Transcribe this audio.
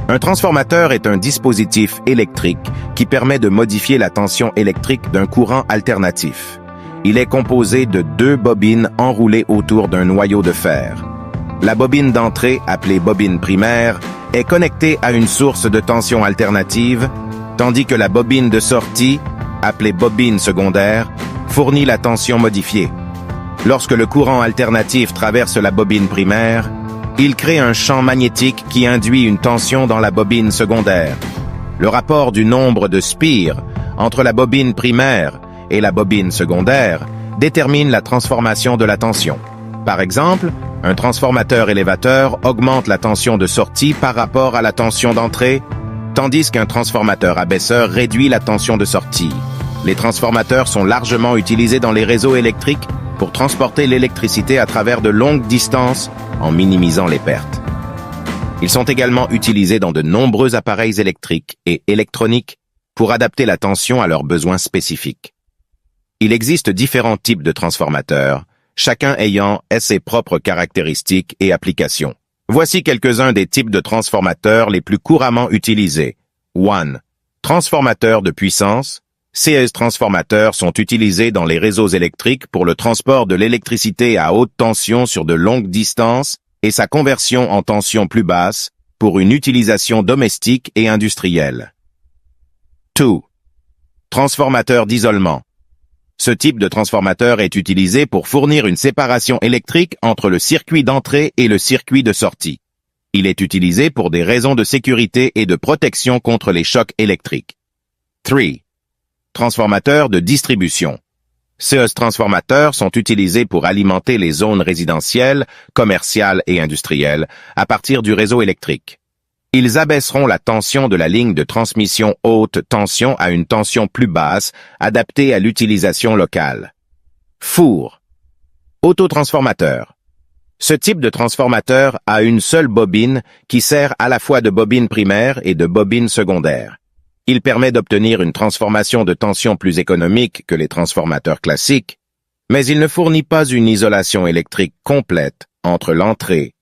Un transformateur est un dispositif électrique qui permet de modifier la tension électrique d'un courant alternatif. Il est composé de deux bobines enroulées autour d'un noyau de fer. La bobine d'entrée, appelée bobine primaire, est connectée à une source de tension alternative, tandis que la bobine de sortie, appelée bobine secondaire, fournit la tension modifiée. Lorsque le courant alternatif traverse la bobine primaire, il crée un champ magnétique qui induit une tension dans la bobine secondaire. Le rapport du nombre de spires entre la bobine primaire et la bobine secondaire détermine la transformation de la tension. Par exemple, un transformateur élévateur augmente la tension de sortie par rapport à la tension d'entrée, tandis qu'un transformateur abaisseur réduit la tension de sortie. Les transformateurs sont largement utilisés dans les réseaux électriques pour transporter l'électricité à travers de longues distances en minimisant les pertes. Ils sont également utilisés dans de nombreux appareils électriques et électroniques pour adapter la tension à leurs besoins spécifiques. Il existe différents types de transformateurs, chacun ayant ses propres caractéristiques et applications. Voici quelques-uns des types de transformateurs les plus couramment utilisés. 1. Transformateurs de puissance. Ces transformateurs sont utilisés dans les réseaux électriques pour le transport de l'électricité à haute tension sur de longues distances et sa conversion en tension plus basse pour une utilisation domestique et industrielle. 2. Transformateur d'isolement. Ce type de transformateur est utilisé pour fournir une séparation électrique entre le circuit d'entrée et le circuit de sortie. Il est utilisé pour des raisons de sécurité et de protection contre les chocs électriques. 3. Transformateurs de distribution. Ces transformateurs sont utilisés pour alimenter les zones résidentielles, commerciales et industrielles à partir du réseau électrique. Ils abaisseront la tension de la ligne de transmission haute tension à une tension plus basse, adaptée à l'utilisation locale. Four. Autotransformateur. Ce type de transformateur a une seule bobine qui sert à la fois de bobine primaire et de bobine secondaire. Il permet d'obtenir une transformation de tension plus économique que les transformateurs classiques, mais il ne fournit pas une isolation électrique complète entre l'entrée